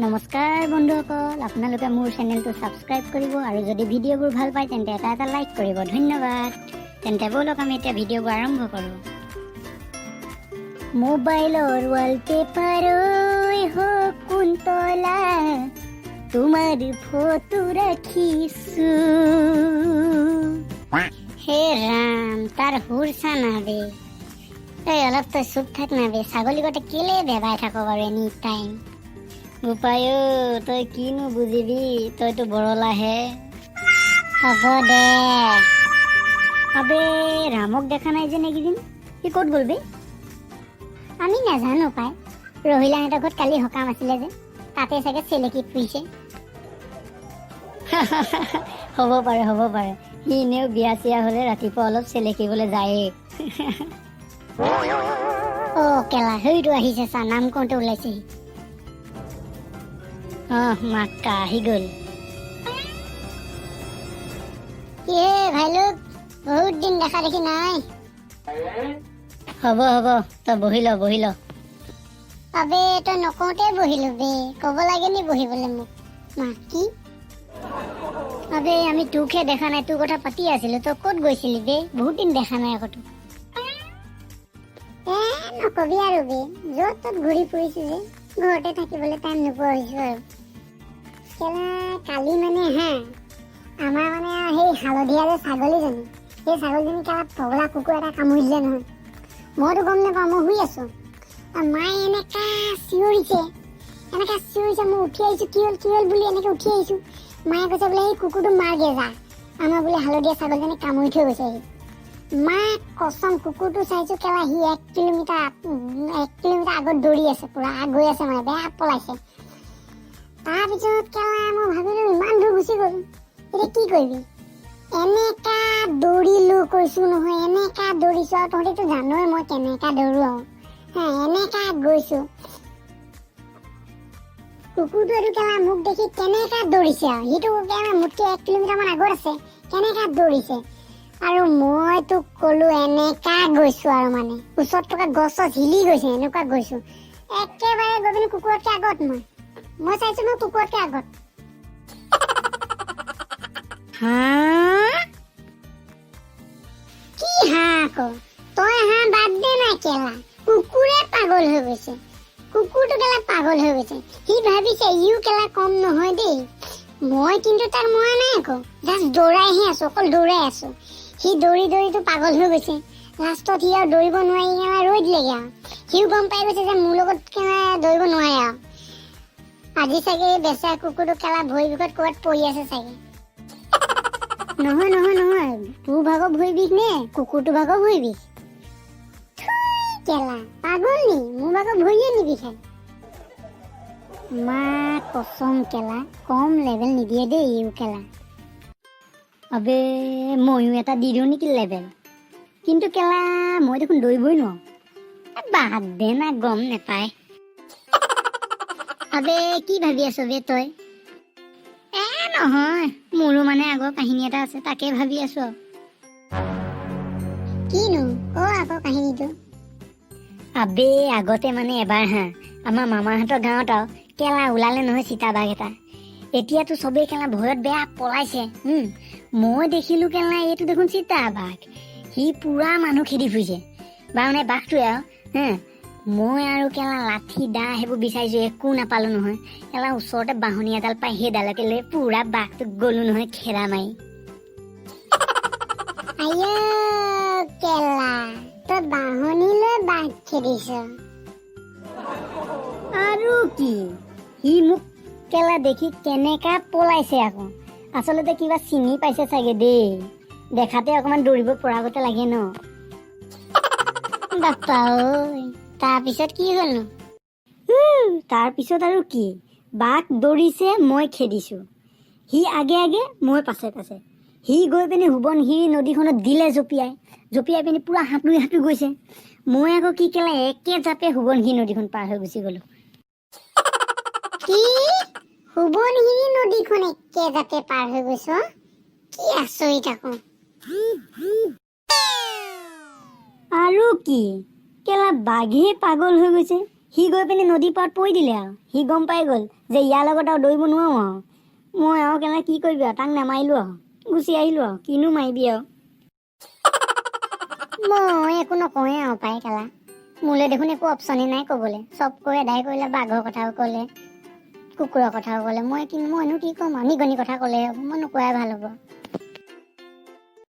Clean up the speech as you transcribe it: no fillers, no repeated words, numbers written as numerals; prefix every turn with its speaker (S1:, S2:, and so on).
S1: নমস্কাৰ বন্ধুসকল, আপোনালোকে মোৰ চেনেলটো ছাবস্ক্ৰাইব কৰিব আৰু যদি ভিডিঅ'বোৰ ভাল পায় তেন্তে এটা লাইক কৰিব। ধন্যবাদ। তেন্তে বলক আমি এতিয়া ভিডিঅ'বোৰ আৰম্ভ কৰোঁ। মোবাইলৰ ৱালপেপাৰই হওক কুন্তলা, তোমাৰ ফটো ৰাখিছোঁ। হে ৰাম, তাৰ সুৰ চানা বে। এই অলপ তই চুপ থাক না বে, ছাগলী গতে কেলে বেবাই থাক বাৰু এনি টাইম। উপায় তই কিনো বুজিবি, তইতো বৰলাহে। হ'ব দে। আবে ৰামক দেখা নাই যে এইকেইদিন, সি ক'ত গ'ল বে? আমি নাজানো পাই। ৰহিলাহঁতৰ ঘৰত কালি সকাম আছিলে যে, তাতে চাগে চেলেকি ফুৰিছে। হ'ব পাৰে সি এনেও বিয়া চিয়া হ'লে ৰাতিপুৱা অলপ চেলেকিবলৈ যায়েই। অ' কেলা, সেইটো আহিছে চা, নাম কওঁতে ওলাইছেহি। মাক্কা আহি গ'ল। ভাইলোক, বহুত দিন দেখা দেখি নাই। হ'ব তই বহি ল। আবে তই নকওঁতে বহিলো বে, ক'ব লাগে নি বহিবলৈ মোক। কি আবে আমি তোকহে দেখা নাই, তোৰ কথা পাতি আছিলো। তই ক'ত গৈছিলি বে? বহুত দিন দেখা নাই আকৌ তোক। নকবি আৰু বে, য'ত ত'ত ঘূৰি ফুৰিছো যে, ঘৰতে থাকিবলৈ টাইম নোপোৱা হৈছো আৰু। কালি মানে আমাৰ মানে সেই হালধীয়া যে ছাগলীজনী, সেই ছাগলীজনী কেলা পগলা কুকুৰ এটা কামুৰি দিলে নহয়। মইতো গম নাপাওঁ, মই শুই আছো। মায়ে এনেকা চিঞৰিছে, মই উঠি আহিছো, কি হ'ল বুলি এনেকে উঠি আহিছো। মায়ে কৈছে বোলে সেই কুকুৰটো মাৰগে যা, আমাৰ বোলে হালধীয়া ছাগলীজনী কামুৰি থৈ গৈছে। মা কচম, কুকুৰটো চাইছো কেলা সি 1 কিলোমিটাৰ আগত দৌৰি আছে, পুৰা গৈ আছে মানে, বেয়া পলাইছে। তাৰপিছত কেলা মই ভাবিলো ইমান দূৰ গুচি গ'ল, এতিয়া কি কৰিবি? এনেকা দৌৰিলো কৈছো নহয়, এনেকা দৌৰিছো। আৰু তহঁতিতো জানই মই কেনেকা দৌৰো আৰু। এনেকা গৈছো, কুকুৰটো এইটো কেলা মোক দেখি কেনেকা দৌৰিছে আৰু। সিটো মোতকে 1 কিলোমিটাৰ মান আগত আছে, কেনেকা দৌৰিছে। আৰু মই তোক কলো এনেকা গৈছো আৰু, মানে ওচৰত থকা গছ হিলি গৈছে, এনেকুৱা গৈছো। একেবাৰে গৈ পিনে কুকুৰতকে আগত মই চাইছো মই কুকুৰতকে আগত। কি আকৌ তই বাদ দে না কেলা, কুকুৰে পাগল হৈ গৈছে। কুকুৰটো কেলা পাগল হৈ গৈছে, সি ভাবিছে ইও কেলা কম নহয় দেই। মই কিন্তু তাৰ মৰা নাই আকৌ, জাষ্ট দৌৰাইহে আছো, অকল দৌৰাই আছো। সি দৌৰিতো পাগল হৈ গৈছে। লাষ্টত সি আৰু দৌৰিব নোৱাৰি ৰৈ দিলেগে আৰু। সিও গম পাই গৈছে যে মোৰ লগত দৌৰিব নোৱাৰে আৰু। আজি চাগে বেচেৰা কুকুৰটো কেলা ভৰি বিষত ক'ৰবাত পৰি আছে চাগে। নহয়, তোৰ ভাগৰ ভৰি বিষ নে কুকুৰটো ভাগৰ ভৰি বিষ? কেলা পাগল নি, মোৰ ভাগৰ ভৰিয়ে নিবিষায়। মা কচম কেলা, কম লেভেল নিদিয়ে দেই ইও কেলা। আবে ময়ো এটা দি দিওঁ নেকি লেভেল, কিন্তু কেলা মই দেখোন দৌৰিবই নোৱাৰো। বাদ দে না, গম নেপায়। আবে কি ভাবি আছ বে তই? নহয়, মোৰো মানে আগৰ কাহিনী এটা আছে, তাকে ভাবি আছো। কিনো আকৌ কাহিনীটো? আবে আগতে মানে এবাৰ আমাৰ মামাহঁতৰ গাঁৱত আৰু কেলা ওলালে নহয় চিতাবাঘ এটা। এতিয়াতো চবেই কেলা ভয়ত বেয়া পলাইছে। মই দেখিলো কেলা এইটো দেখোন চিতাবাঘ, সি পুৰা মানুহ খেদি ফুৰিছে। মানে বাঘটোৱে আৰু মই আৰু কেলা লাঠি দা সেইবোৰ বিচাৰিছো, একো নাপালো নহয়। কেলা ওচৰতে বাহনি এডাল পাই সেইডালকে লৈ পুৰা বাঘটোক গলো নহয় খেদা মাৰি। কেলা তই বাহনি লৈ বাঘ খেদিছ? আৰু কি, সি মোক কেলা দেখি কেনেকা পলাইছে আকৌ। আচলতে কিবা চিনি পাইছে চাগে দেই, দেখাতে অকমান দৌৰিব পৰা আগতে লাগে ন। বাপা ঐ, তাৰপিছত কি হ'লনো? তাৰপিছত আৰু কি, বাঘ দৌৰিছে, মই খেদিছো। সি আগে মই পাছে। সি গৈ পিনে সোৱণশিৰি নদীখনত দিলে জঁপিয়াই পিনে পুৰা সাঁতুৰি গৈছে। মই আকৌ কি কেলা একে জাপে সোৱণশিৰি নদীখন পাৰ হৈ গুচি গলো। কি সোৱণশিৰি নদীখন একে জাপে পাৰ হৈ গৈছ? কি আচৰিত আকৌ। আৰু কি কেলা বাঘে পাগল হৈ গৈছে,
S2: সি গৈ পিনি নদী পাৰত পৰি দিলে আৰু সি গম পাই গ'ল যে ইয়াৰ লগত আৰু দৌৰিব নোৱাৰোঁ আৰু মই আৰু কেনে কি কৰিবি আৰু তাক নামাৰিলোঁ আৰু গুচি আহিলোঁ আৰু কিনো মাৰিবি আৰু
S1: মই একো নকওঁৱে আৰু পাই কেলা মোলৈ দেখোন একো অপশ্যনেই নাই ক'বলৈ চব কৈ এদাই কৰিলে বাঘৰ কথাও ক'লে কুকুৰৰ কথাও ক'লে মইনো কি ক'ম আৰু নিগনি কথা ক'লে মই নোকোৱাই ভাল হ'ব